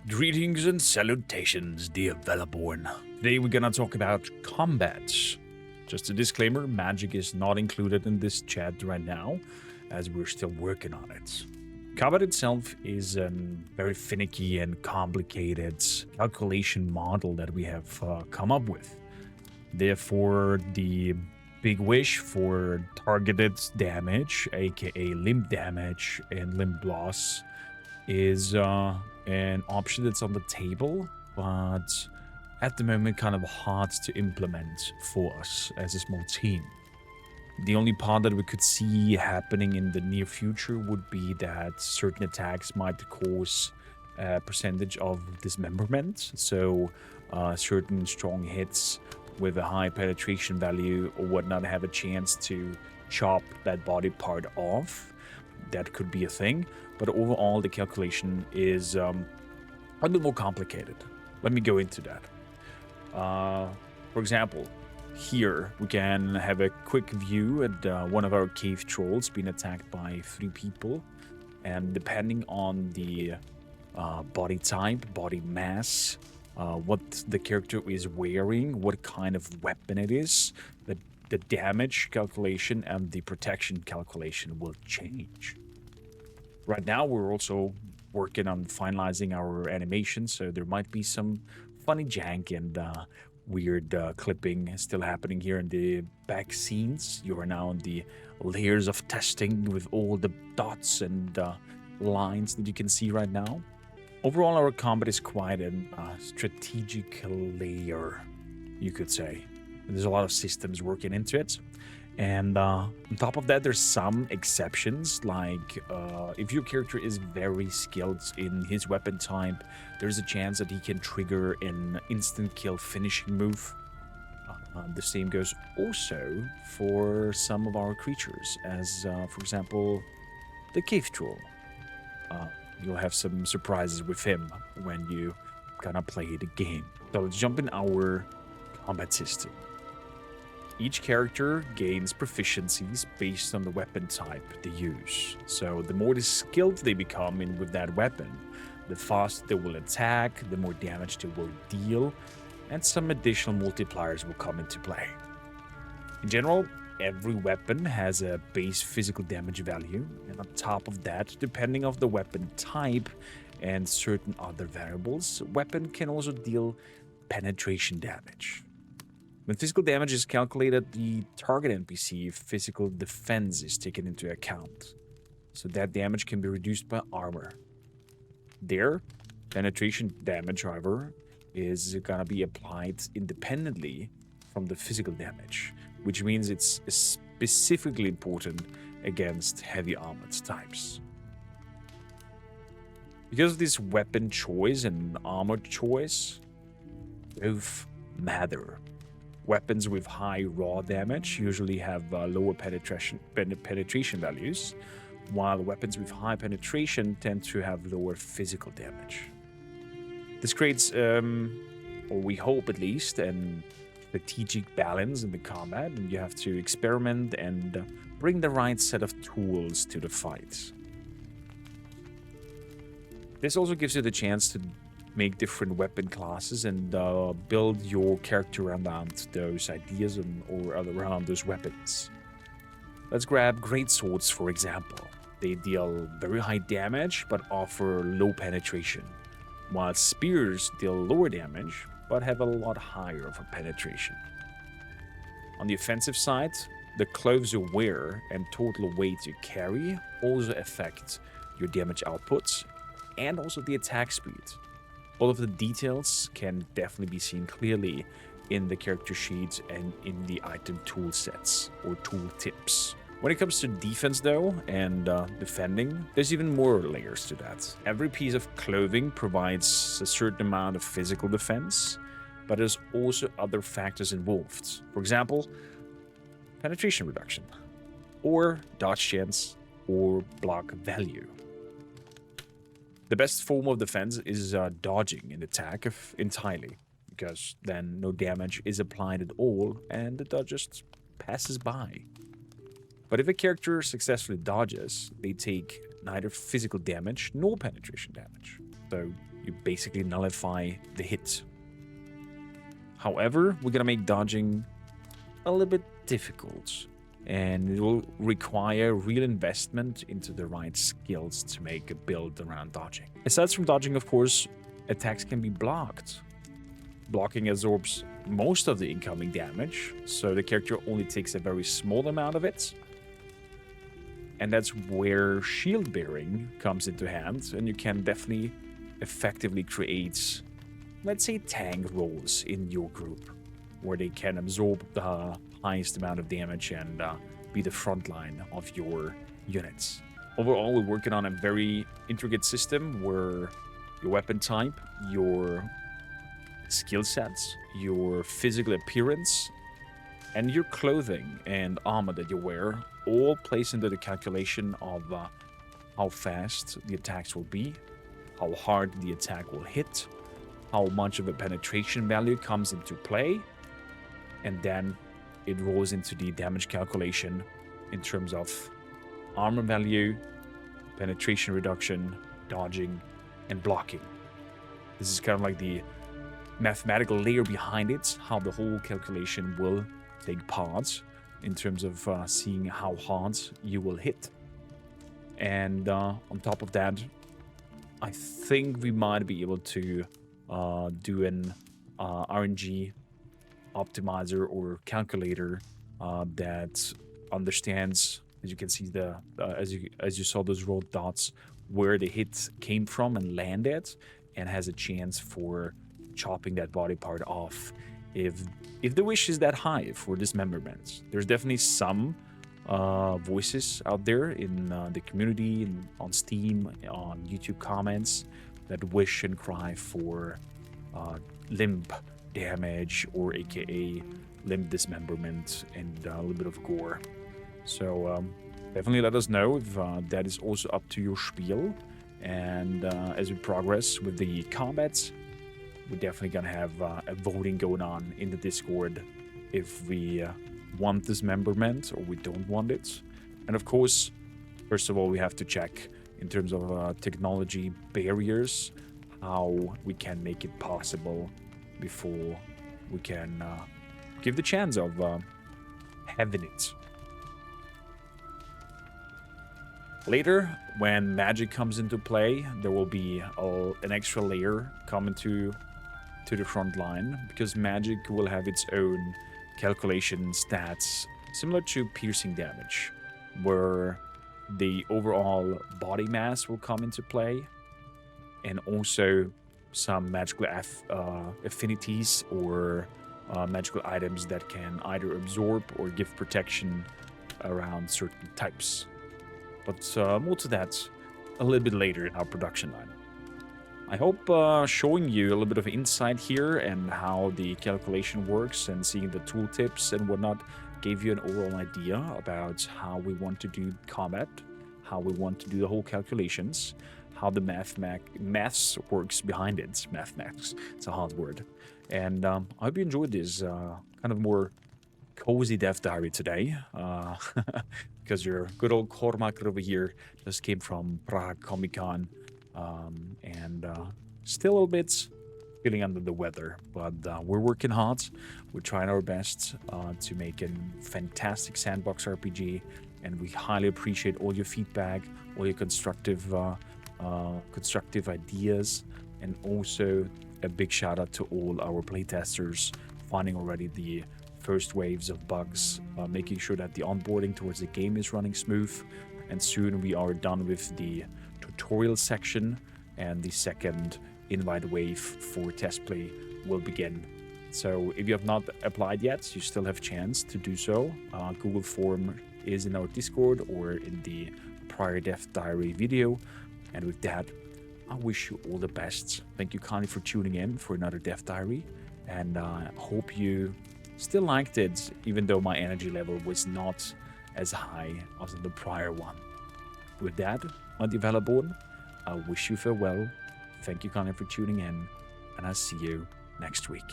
Greetings and salutations, dear Valorborn. Today we're gonna talk about combat. Just a disclaimer, magic is not included in this chat right now, as we're still working on it. Combat itself is a very finicky and complicated calculation model that we have come up with. Therefore, the big wish for targeted damage, aka limb damage and limb loss, is an option that's on the table, but at the moment kind of hard to implement for us as a small team. The only part that we could see happening in the near future would be that certain attacks might cause a percentage of dismemberment, so certain strong hits with a high penetration value or whatnot have a chance to chop that body part off. That could be a thing, but overall the calculation is a bit more complicated. Let me go into that. For example, here we can have a quick view at one of our cave trolls being attacked by 3 people, and depending on the body type, body mass, what the character is wearing, what kind of weapon it is, the damage calculation and the protection calculation will change. Right now, we're also working on finalizing our animation, so there might be some funny jank and weird clipping still happening here in the back scenes. You are now in the layers of testing with all the dots and lines that you can see right now. Overall, our combat is quite a strategic layer, you could say. There's a lot of systems working into it. And on top of that, there's some exceptions, like if your character is very skilled in his weapon type, there's a chance that he can trigger an instant kill finishing move. The same goes also for some of our creatures, as for example, the cave troll. You'll have some surprises with him when you gonna play the game. So let's jump in our combat system. Each character gains proficiencies based on the weapon type they use. So the more skilled they become in with that weapon, the faster they will attack, the more damage they will deal, and some additional multipliers will come into play. In general, every weapon has a base physical damage value, and on top of that, depending on the weapon type and certain other variables, weapon can also deal penetration damage. When physical damage is calculated, the target NPC physical defense is taken into account, so that damage can be reduced by armor. There, penetration damage, however, is gonna be applied independently from the physical damage, which means it's specifically important against heavy armored types. Because of this weapon choice and armor choice, both matter. Weapons with high raw damage usually have lower penetration values, while weapons with high penetration tend to have lower physical damage. This creates, or we hope at least, an strategic balance in the combat, and you have to experiment and bring the right set of tools to the fight. This also gives you the chance to make different weapon classes and build your character around those ideas or around those weapons. Let's grab great swords, for example. They deal very high damage but offer low penetration, while spears deal lower damage but have a lot higher of a penetration. On the offensive side, the clothes you wear and total weight you carry also affect your damage output and also the attack speed. All of the details can definitely be seen clearly in the character sheets and in the item tool sets or tool tips. When it comes to defense though, and defending, there's even more layers to that. Every piece of clothing provides a certain amount of physical defense, but there's also other factors involved. For example, penetration reduction, or dodge chance, or block value. The best form of defense is dodging an attack entirely, because then no damage is applied at all and the dodge just passes by. But if a character successfully dodges, they take neither physical damage nor penetration damage. So you basically nullify the hit. However, we're gonna make dodging a little bit difficult, and it will require real investment into the right skills to make a build around dodging. Aside from dodging, of course, attacks can be blocked. Blocking absorbs most of the incoming damage, so the character only takes a very small amount of it. And that's where shield bearing comes into hand, and you can definitely effectively create, let's say, tank roles in your group, where they can absorb the highest amount of damage and be the front line of your units. Overall, we're working on a very intricate system where your weapon type, your skill sets, your physical appearance, and your clothing and armor that you wear all plays into the calculation of how fast the attacks will be, how hard the attack will hit, how much of a penetration value comes into play, and then it rolls into the damage calculation in terms of armor value, penetration reduction, dodging, and blocking. This is kind of like the mathematical layer behind it, how the whole calculation will take part in terms of seeing how hard you will hit. And on top of that, I think we might be able to do an RNG optimizer or calculator that understands, as you can see, as you saw those rolled dots, where the hit came from and landed, and has a chance for chopping that body part off if the wish is that high for dismemberment. There's definitely some voices out there in the community, on Steam, on YouTube comments, that wish and cry for limb damage, or aka limb dismemberment, and a little bit of gore. So definitely let us know if that is also up to your spiel. And as we progress with the combats, we're definitely gonna have a voting going on in the Discord if we want dismemberment or we don't want it. And of course, first of all, we have to check in terms of technology barriers, how we can make it possible before we can give the chance of having it. Later, when magic comes into play, there will be an extra layer coming to the front line, because magic will have its own calculation stats similar to piercing damage, where the overall body mass will come into play, and also some magical affinities or magical items that can either absorb or give protection around certain types. But more to that a little bit later in our production line. I hope showing you a little bit of insight here and how the calculation works, and seeing the tooltips and whatnot gave you an overall idea about how we want to do combat, how we want to do the whole calculations, how the maths works behind it. Mathematics, it's a hard word. And I hope you enjoyed this kind of more cozy dev diary today, because your good old Cormac over here just came from Prague Comic Con, and still a little bit feeling under the weather, but we're working hard. We're trying our best to make a fantastic sandbox RPG, and we highly appreciate all your feedback, all your constructive ideas, and also a big shout out to all our playtesters finding already the first waves of bugs, making sure that the onboarding towards the game is running smooth, and soon we are done with the tutorial section, and the second invite wave for test play will begin. So if you have not applied yet, you still have a chance to do so. Google form is in our Discord or in the prior Dev Diary video. And with that, I wish you all the best. Thank you kindly for tuning in for another Dev Diary, and I hope you still liked it, even though my energy level was not as high as in the prior one. With that, my Valorborn, I wish you farewell. Thank you kindly for tuning in, and I'll see you next week.